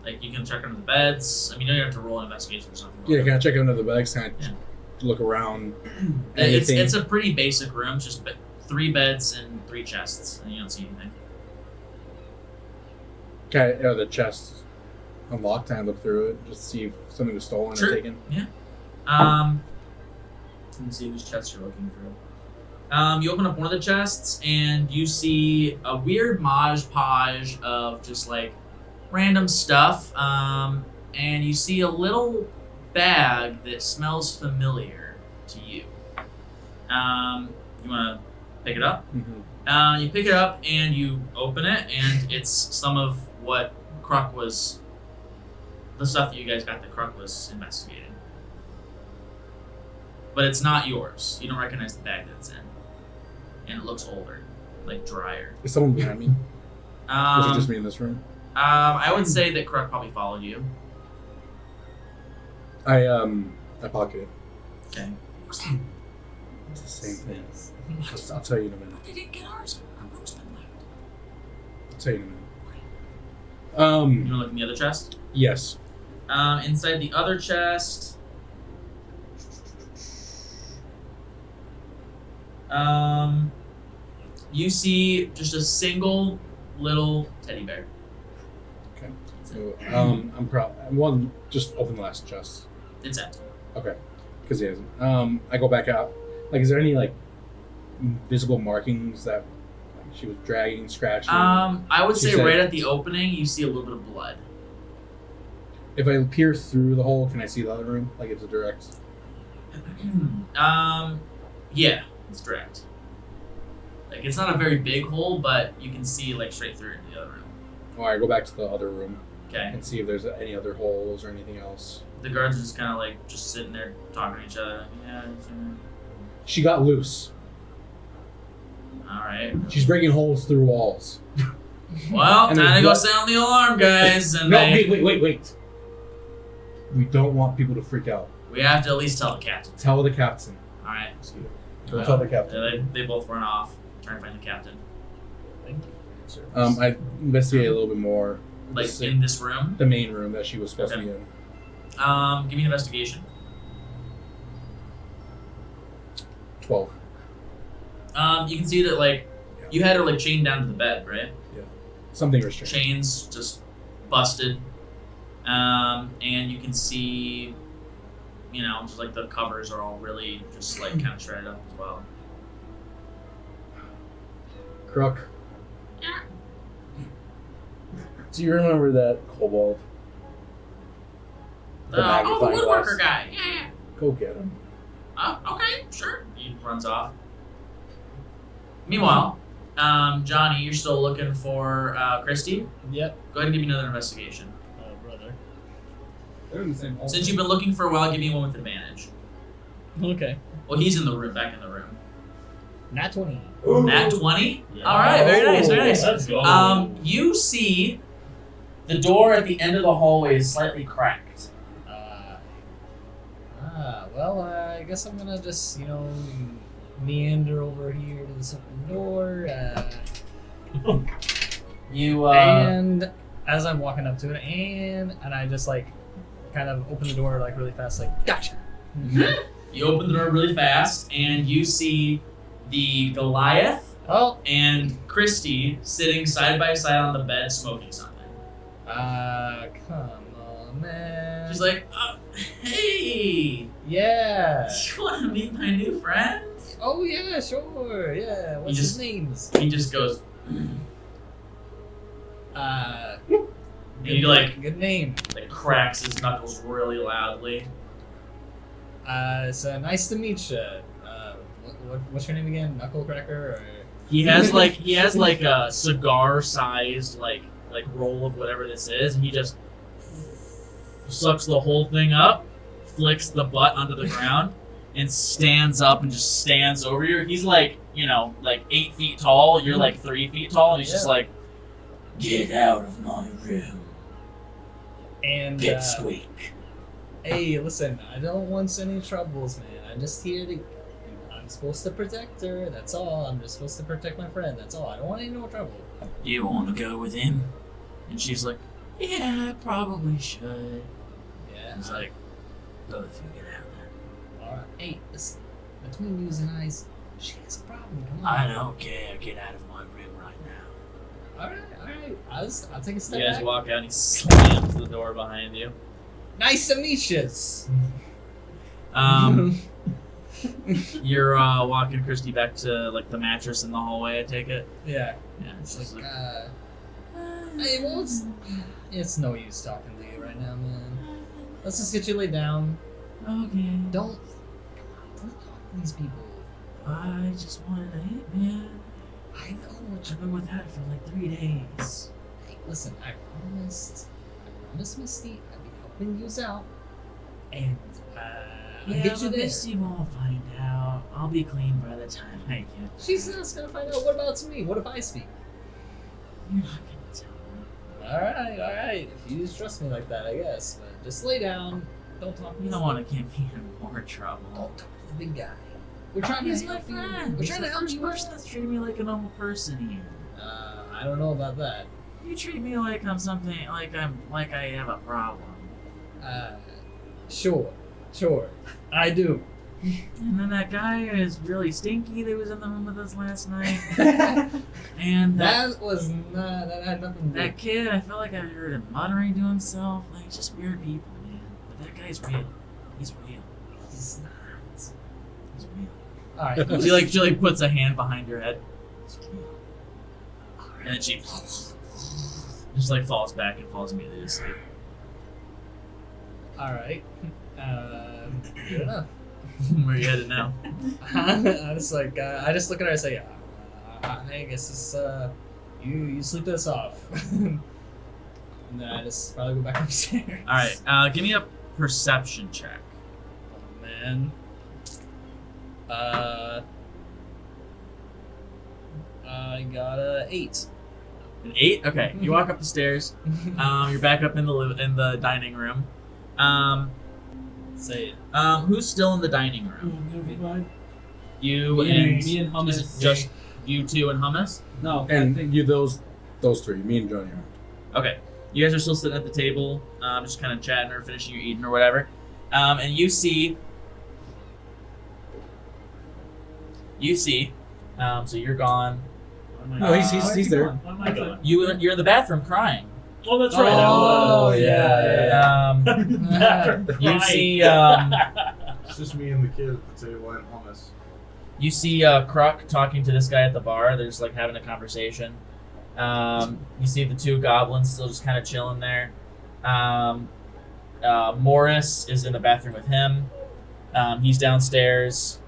Like you can check under the beds. I mean, you don't have to roll an investigation or something. Yeah, can I check under the bags? Can I Yeah. look around? It's anything? it's a pretty basic room. It's just 3 beds and 3 chests, and you don't see anything. Okay, are the chests unlocked? Can I look through it just to see if something was stolen Sure. or taken? Let me see whose chest you're looking through. You open up one of the chests and you see a weird modge podge of just like random stuff. And you see a little bag that smells familiar to you. You want to pick it up? Mm-hmm. You pick it up and you open it, and it's some of what Kruk was, the stuff that you guys got that Kruk was investigating. But it's not yours. You don't recognize the bag that it's in. And it looks older, like drier. Is someone behind me? Was it just me in this room? I would say that Kruk probably followed you. I pocket it. Okay. It's the same thing. I'll tell you in a minute. They didn't get ours. Our room's been left. I'll tell you in a minute. You want to look in the other chest? Yes. Inside the other chest, you see just a single little teddy bear. Okay. So, I'm just open the last chest. It's empty. Okay. Because he hasn't. I go back out. Like, is there any like visible markings that like, she was dragging, scratching? I would She say said- right at the opening, you see a little bit of blood. If I peer through the hole, can I see the other room? Like it's a direct. Yeah, it's direct. Like it's not a very big hole, but you can see like straight through into the other room. All right, go back to the other room Okay. and see if there's any other holes or anything else. The guards are just kind of like just sitting there talking to each other. Yeah. She got loose. All right. She's breaking holes through walls. Well, And time there's to go blood- sound the alarm, guys. And No, they, wait. We don't want people to freak out. we have to at least tell the captain. Tell the captain. All right. Go tell the captain. They both run off, trying to find the captain. Thank you for your service. I investigate a little bit more. Like Just in this room. the main room that she was supposed to be in. Give me an investigation. 12. You can see that like you had her like chained down to the bed, right? Something restricted. Chains just busted. And you can see you know, just like the covers are all really just like kind of shredded up as well. Crook. Do you remember that kobold? The The magnifying woodworker glass? guy. Yeah. Go get him. Okay, sure. He runs off. Meanwhile, Johnny, you're still looking for Christy. Yep. Go ahead and give me another investigation. Oh, brother. They're in the same hall. Since you've been looking for a while, give me one with advantage. Okay. Well, he's in the room, back in the room. Nat 20. Nat 20? All right, very nice, very nice. Let's go. You see the door at the end of the hallway is slightly cracked. Well, I guess I'm gonna just, meander over here to this open door. You And as I'm walking up to it, and I just like kind of open the door like really fast, like gotcha. you open the door really fast, and you see the Goliath Oh, and Christy sitting side by side on the bed smoking something. come on, man. She's like, hey, yeah. do you want to meet my new friend? Oh yeah, sure. Yeah. What's just- his name? He just goes, Good, he like good name. cracks his knuckles really loudly. It's nice to meet you. What's your name again? Knucklecracker or? He has like a cigar sized like roll of whatever this is, and he just sucks the whole thing up, flicks the butt onto the ground, and stands up and just stands over you. He's like, 8 feet tall, you're like 3 feet tall, and he's just Yeah. like, get out of my room, And pipsqueak. hey, listen, I don't want any troubles, man. I'm just here to. I'm supposed to protect her. That's all. I'm just supposed to protect my friend. That's all. I don't want any more trouble. You want to go with him? And she's like, yeah, I probably should. Yeah. He's like, both of you get out then. All right. Hey, listen. Between you and I, she has a problem. Come on. I don't care. Get out of my room right now. All right. I'll take a step You guys back. walk out and he slams the door behind you. Nice to meet you. You're walking Christy back to like the mattress in the hallway, I take it? Yeah. Yeah, it's It's just like, like, hey, well, it's no use talking to you right now, man. Let's just get you laid down. okay. Don't talk to these people. I just wanted to hit man. I know what I've been without it for like 3 days. Hey, listen, I promised Misty I'd be helping you out. And, I'll get you there. Misty won't find out. I'll be clean by the time I get. She's not gonna find out. What about me? What if I speak? You're not gonna tell her. Alright. If you just trust me like that, I guess. But just lay down. Don't talk to You me. don't want to get me in more trouble. Don't talk to the big guy. We're trying He's to my help you. friend. We're He's trying the to help first you person out. that's treated me like a normal person here. I don't know about that. You treat me like I'm something, like I have a problem. Sure. I do. And then that guy is really stinky that was in the room with us last night. And that That had nothing to do. that kid, I felt like I heard him muttering to himself. Like, just weird people, man. But that guy's real. He's real. He's not. He's real. Alright. She like puts a hand behind your head. He's real. And then she just like falls back and falls immediately asleep. Alright. Good enough. Where are you headed now? I just look at her and say, I guess it's, you sleep this off. And then I just probably go back upstairs. Alright, give me a perception check. Oh, man. I got a 8. An 8? Okay. You walk up the stairs. You're back up in the dining room. Say it. Who's still in the dining room? Never mind. You Me and Hummus. Is it just you two and Hummus? No, I And think you, those three, me and Johnny. Okay. You guys are still sitting at the table, just kind of chatting or finishing your eating or whatever. And you see. So you're gone. No, he's there. Why am I going? You're in the bathroom crying. Oh, that's right. Oh, yeah. You see, It's just me and the kid at the table and hummus. you see Kruk talking to this guy at the bar. They're just like having a conversation. You see the two goblins still just kind of chilling there. Morris is in the bathroom with him. He's downstairs.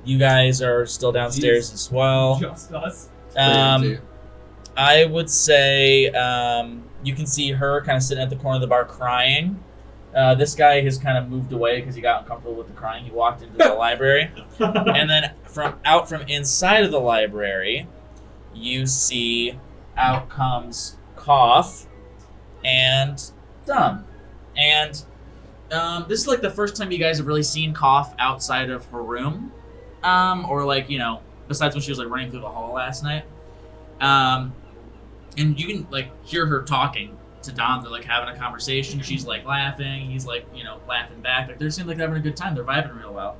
You guys are still downstairs as well. Just us. I would say you can see her kind of sitting at the corner of the bar crying. This guy has kind of moved away because he got uncomfortable with the crying. He walked into the library. And then from inside of the library, you see out comes Cough and Dumb. And this is like the first time you guys have really seen Cough outside of her room. Or like, you know, besides when she was like running through the hall last night. And you can like hear her talking to Dom. They're like having a conversation. She's like laughing. He's like, you know, laughing back. Like they seem like they're having a good time. They're vibing real well.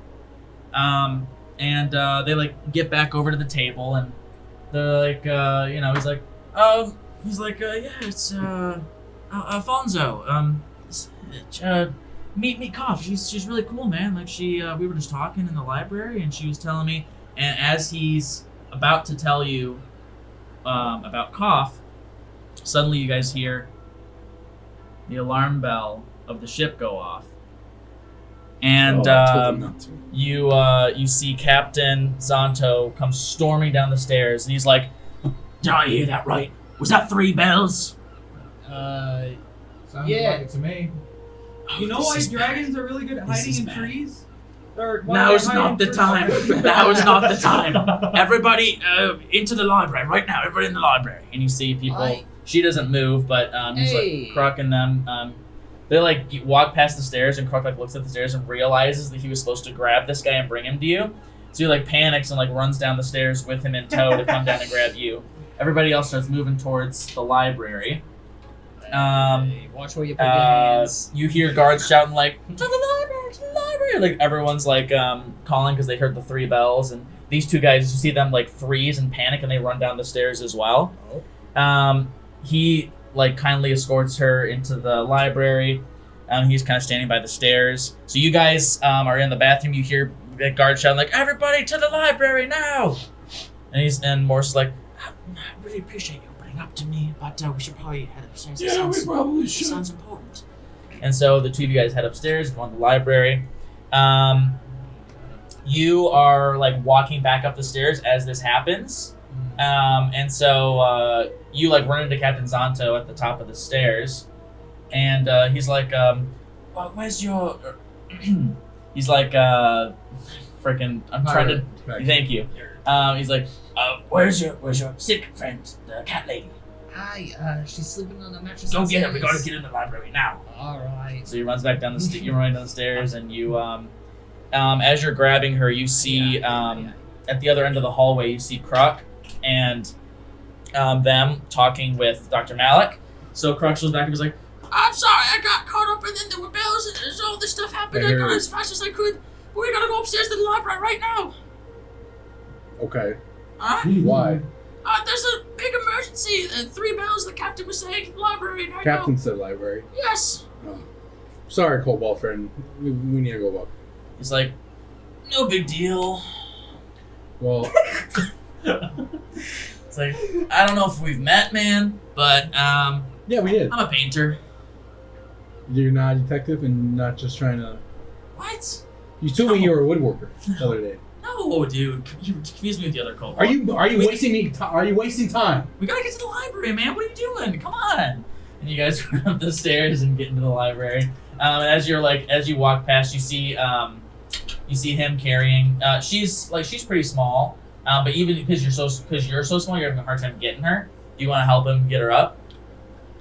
And they like get back over to the table and they're like, you know, he's like, yeah, it's Alfonso. Meet Cough. She's really cool, man. Like we were just talking in the library and she was telling me, and as he's about to tell you about Cough, suddenly you guys hear the alarm bell of the ship go off. And you see Captain Zonto come storming down the stairs and he's like, "Did I hear that right? Was that 3 bells?" Sounds Yeah. like it to me. You know why dragons are really good at hiding in trees? Now is not the time. Now is not the time. Everybody into the library right now. Everybody in the library. And you see people. Hi. She doesn't move, but he's Hey. like Kruk and them. They like walk past the stairs, and Kruk like looks at the stairs and realizes that he was supposed to grab this guy and bring him to you. So he like panics and like runs down the stairs with him in tow to come down and grab you. Everybody else starts moving towards the library. Hey, watch where you put your hands. You hear guards shouting like, "To the library! To the library!" Like everyone's like calling because they heard the 3 bells, and these 2 guys, you see them like freeze and panic, and they run down the stairs as well. He like kindly escorts her into the library. He's kind of standing by the stairs. So you guys are in the bathroom. You hear the guard shouting like, "Everybody to the library now!" And Morse is like, "I really appreciate you opening up to me, but we should probably head upstairs. Yeah, we probably It should. sounds important." And so the 2 of you guys head upstairs, go in the library. You are like walking back up the stairs as this happens. And so you like run into Captain Zonto at the top of the stairs. And he's like, well, where's your... he's like, freaking... I'm trying to... Thank you. He's like, where's your sick friend, the cat lady? Hi, she's sleeping on the mattress. Go get her. We downstairs. gotta get in the library now. All right. So he runs back down the you run down the stairs, and you, as you're grabbing her, you see at the other end of the hallway, you see Kruk and them talking with Dr. Malik. So Kruk goes back and was like, "I'm sorry, I got caught up, and then there were bells, and there's all this stuff happened. I got as fast as I could. But we gotta go upstairs to the library right now." Okay. Alright? Why? There's a big emergency. 3 bells, the captain was saying, library, and I Captain go. said library. Yes. Oh. Sorry, Cobalt friend. We need to go up. He's like, no big deal. Well, It's like, I don't know if we've met, man, but yeah, we did. I'm a painter. You're not a detective and not just trying to... What? You told me you were a woodworker the other day. No, dude. You confused me with the other cobalt. Are you wasting me? Are you wasting time? We gotta get to the library, man. What are you doing? Come on. And you guys run up the stairs and get into the library. And as you walk past, you see him carrying. She's pretty small. But even because you're so small, you're having a hard time getting her. Do you want to help him get her up?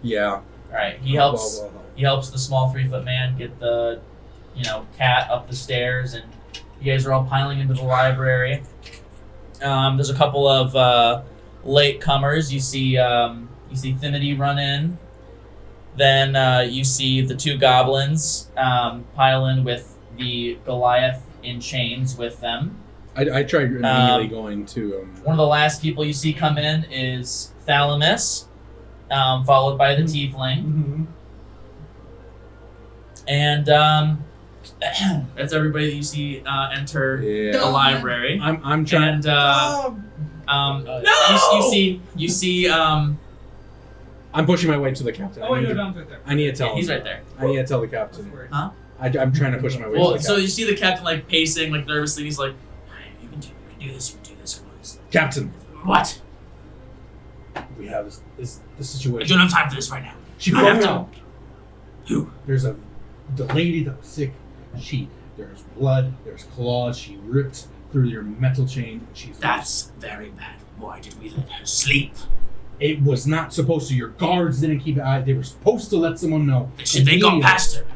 Yeah. All right. He helps. He helps the small 3-foot man get the, cat up the stairs, and you guys are all piling into the library. There's a couple of late comers. You see Thimity run in. Then you see the 2 goblins pile in with the Goliath in chains with them. I tried immediately going to... One of the last people you see come in is Thalamus. followed by the tiefling, Mm-hmm. and that's everybody that you see enter the Yeah. library. I'm trying. And you see I'm pushing my way to the captain. Oh, I wait, need no, to- Dom's right there. I need to tell him. he's right there. I need to tell the captain. Of course. Huh? I'm trying to push my way to Well, the so captain. you see the captain like pacing like nervously. He's like, "You can do this. You can do this. Come on, this- Captain, What? we have this I situation. don't have time for this right now. She I broke have to- out. Who? There's the lady that was sick. There's blood. There's claws. She ripped through your metal chain. She's. That's very bad. Why did we let her sleep? It was not supposed to. Your guards didn't keep it out. They were supposed to let someone know. They got past her.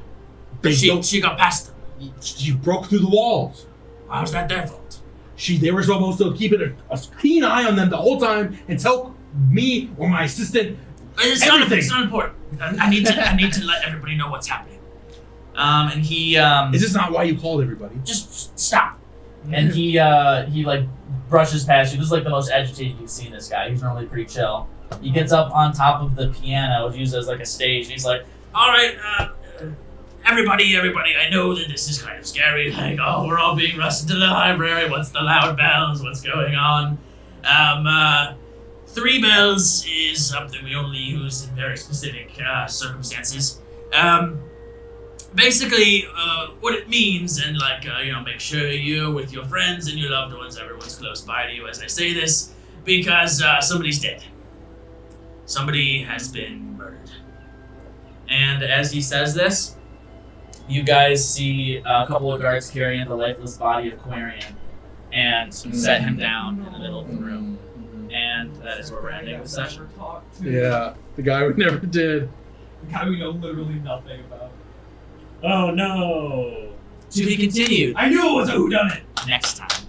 They don't. She got past them. She broke through the walls. How was that their fault? They were supposed to keep it a keen eye on them the whole time and tell me or my assistant. It's not important. I need to let everybody know what's happening. And he Is this not why you called everybody? just stop. And he like brushes past you. This is like the most agitated you've seen this guy. He's normally pretty chill. He gets up on top of the piano, which used as like a stage. And he's like, "All right, everybody, I know that this is kind of scary. Like, oh, we're all being rushed into the library. What's the loud bells? What's going on? 3 bells is something we only use in very specific circumstances. Basically, what it means, and like, make sure you're with your friends and your loved ones, everyone's close by to you as I say this, because somebody's dead. Somebody has been murdered." And as he says this, you guys see a couple of guards carrying the lifeless body of Quarian and set him down in the middle of the room. And that is where we're ending the session. Never talked to. Yeah, the guy we never did. The guy we know literally nothing about. Oh no! To be continued I knew it was a whodunit! next time.